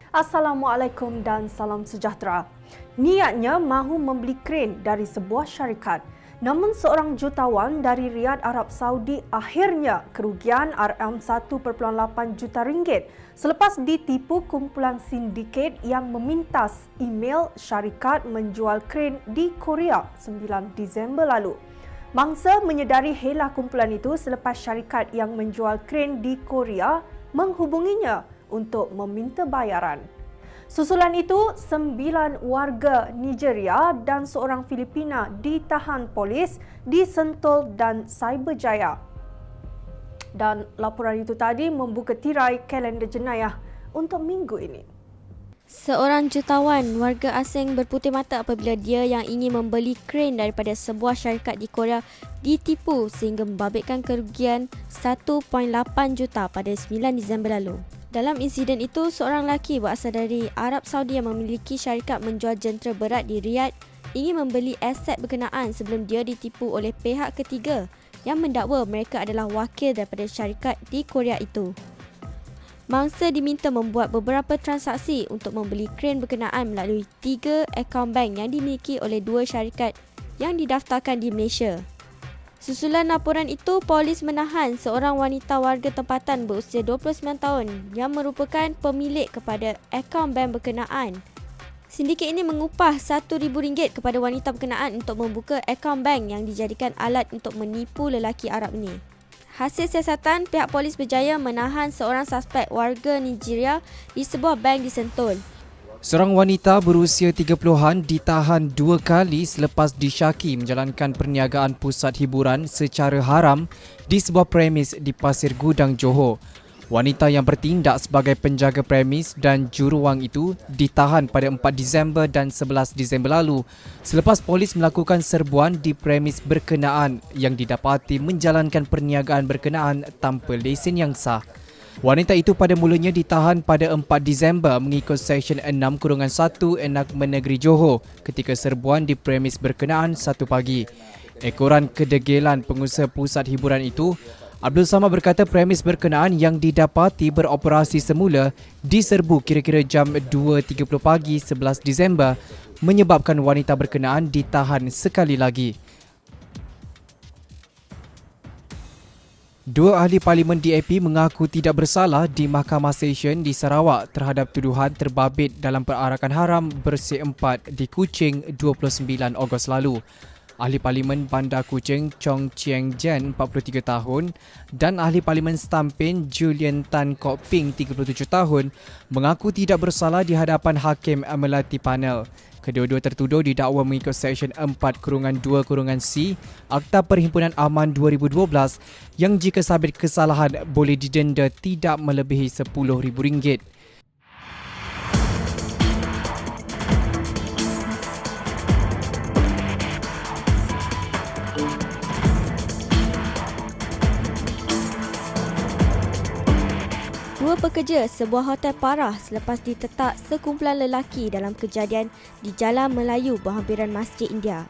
Assalamualaikum dan salam sejahtera. Niatnya mahu membeli kren dari sebuah syarikat, namun seorang jutawan dari Riyadh, Arab Saudi akhirnya kerugian RM1.8 juta ringgit selepas ditipu kumpulan sindiket yang memintas email syarikat menjual kren di Korea 9 Disember lalu. Mangsa menyedari hela kumpulan itu selepas syarikat yang menjual kren di Korea menghubunginya untuk meminta bayaran. Susulan itu, 9 warga Nigeria dan seorang Filipina ditahan polis di Sentul dan Cyberjaya. Dan laporan itu tadi membuka tirai kalender jenayah untuk minggu ini. Seorang jutawan warga asing berputih mata apabila dia yang ingin membeli kren daripada sebuah syarikat di Korea ditipu sehingga membabitkan kerugian 1.8 juta pada 9 Disember lalu. Dalam insiden itu, seorang lelaki berasal dari Arab Saudi yang memiliki syarikat menjual jentera berat di Riyadh ingin membeli aset berkenaan sebelum dia ditipu oleh pihak ketiga yang mendakwa mereka adalah wakil daripada syarikat di Korea itu. Mangsa diminta membuat beberapa transaksi untuk membeli kren berkenaan melalui 3 akaun bank yang dimiliki oleh 2 syarikat yang didaftarkan di Malaysia. Susulan laporan itu, polis menahan seorang wanita warga tempatan berusia 29 tahun yang merupakan pemilik kepada akaun bank berkenaan. Sindiket ini mengupah RM1,000 kepada wanita berkenaan untuk membuka akaun bank yang dijadikan alat untuk menipu lelaki Arab ini. Hasil siasatan, pihak polis berjaya menahan seorang suspek warga Nigeria di sebuah bank di Sentul. Seorang wanita berusia 30-an ditahan 2 kali selepas disyaki menjalankan perniagaan pusat hiburan secara haram di sebuah premis di Pasir Gudang, Johor. Wanita yang bertindak sebagai penjaga premis dan juruwang itu ditahan pada 4 Disember dan 11 Disember lalu selepas polis melakukan serbuan di premis berkenaan yang didapati menjalankan perniagaan berkenaan tanpa lesen yang sah. Wanita itu pada mulanya ditahan pada 4 Disember mengikut Seksyen 6-1 Enakmen Negeri Johor ketika serbuan di premis berkenaan 1 pagi. Ekoran kedegilan pengusaha pusat hiburan itu, Abdul Samad berkata premis berkenaan yang didapati beroperasi semula diserbu kira-kira jam 2.30 pagi 11 Disember menyebabkan wanita berkenaan ditahan sekali lagi. 2 ahli parlimen DAP mengaku tidak bersalah di Mahkamah Session di Sarawak terhadap tuduhan terbabit dalam perarakan haram bersih 4 di Kuching 29 Ogos lalu. Ahli Parlimen Bandar Kuching Chong Chieng Jen 43 tahun dan Ahli Parlimen Stampin Julian Tan Kok Ping 37 tahun mengaku tidak bersalah di hadapan Hakim Amelati Panel. Kedua-dua tertuduh didakwa mengikut Seksyen 4-2-C Akta Perhimpunan Aman 2012 yang jika sabit kesalahan boleh didenda tidak melebihi RM10,000. Dua pekerja sebuah hotel parah selepas ditetak sekumpulan lelaki dalam kejadian di Jalan Melayu berhampiran Masjid India.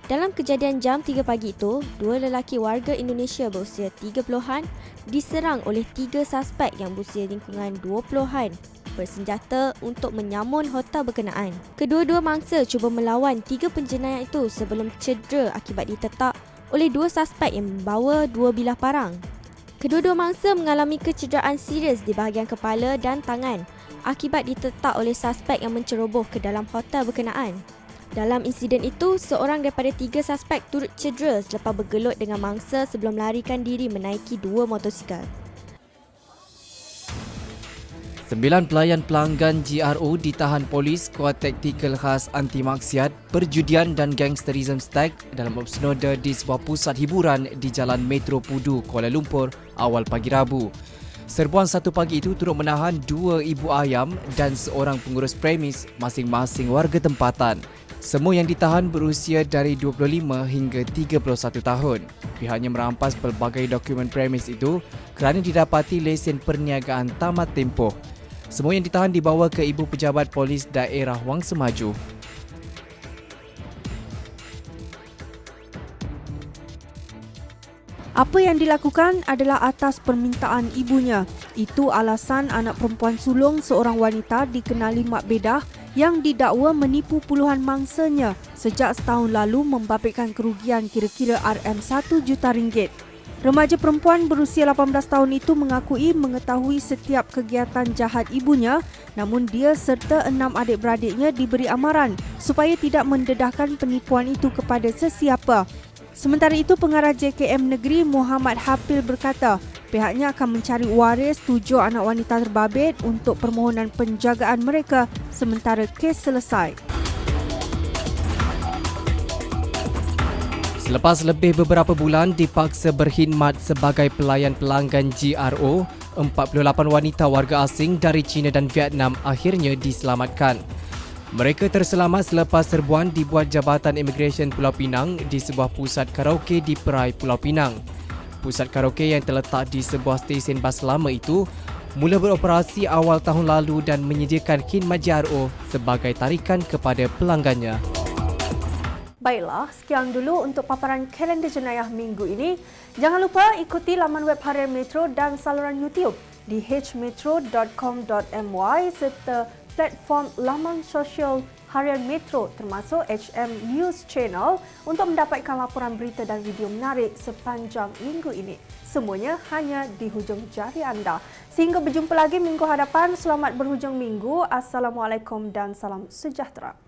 Dalam kejadian jam 3 pagi itu, 2 lelaki warga Indonesia berusia 30-an diserang oleh 3 suspek yang berusia lingkungan 20-an bersenjata untuk menyamun hotel berkenaan. Kedua-dua mangsa cuba melawan 3 penjenayah itu sebelum cedera akibat ditetak oleh 2 suspek yang membawa 2 bilah parang. Kedua-dua mangsa mengalami kecederaan serius di bahagian kepala dan tangan akibat ditetak oleh suspek yang menceroboh ke dalam hotel berkenaan. Dalam insiden itu, seorang daripada 3 suspek turut cedera selepas bergelut dengan mangsa sebelum melarikan diri menaiki 2 motosikal. 9 pelayan pelanggan GRO ditahan polis Kuat Taktikal Khas Anti Maksiat, Perjudian dan Gangsterism Stag dalam obsnoda di sebuah pusat hiburan di Jalan Metro Pudu, Kuala Lumpur awal pagi Rabu. Serbuan 1 pagi itu turut menahan 2 ibu ayam dan seorang pengurus premis masing-masing warga tempatan. Semua yang ditahan berusia dari 25 hingga 31 tahun. Pihaknya merampas pelbagai dokumen premis itu kerana didapati lesen perniagaan tamat tempoh. Semua yang ditahan dibawa ke Ibu Pejabat Polis Daerah Wang Semaju. Apa yang dilakukan adalah atas permintaan ibunya. Itu alasan anak perempuan sulung seorang wanita dikenali Mak Bedah yang didakwa menipu puluhan mangsanya sejak setahun lalu membabitkan kerugian kira-kira RM1 juta ringgit. Remaja perempuan berusia 18 tahun itu mengakui mengetahui setiap kegiatan jahat ibunya, namun dia serta 6 adik-beradiknya diberi amaran supaya tidak mendedahkan penipuan itu kepada sesiapa. Sementara itu, pengarah JKM Negeri Muhammad Hafil berkata, pihaknya akan mencari waris 7 anak wanita terbabit untuk permohonan penjagaan mereka sementara kes selesai. Selepas lebih beberapa bulan dipaksa berkhidmat sebagai pelayan pelanggan GRO, 48 wanita warga asing dari China dan Vietnam akhirnya diselamatkan. Mereka terselamat selepas serbuan dibuat Jabatan Imigresen Pulau Pinang di sebuah pusat karaoke di Perai Pulau Pinang. Pusat karaoke yang terletak di sebuah stesen bas lama itu mula beroperasi awal tahun lalu dan menyediakan khidmat GRO sebagai tarikan kepada pelanggannya. Baiklah, sekian dulu untuk paparan kalender jenayah minggu ini. Jangan lupa ikuti laman web Harian Metro dan saluran YouTube di hmetro.com.my serta platform laman sosial Harian Metro termasuk HM News Channel untuk mendapatkan laporan berita dan video menarik sepanjang minggu ini. Semuanya hanya di hujung jari anda. Sehingga berjumpa lagi minggu hadapan, selamat berhujung minggu. Assalamualaikum dan salam sejahtera.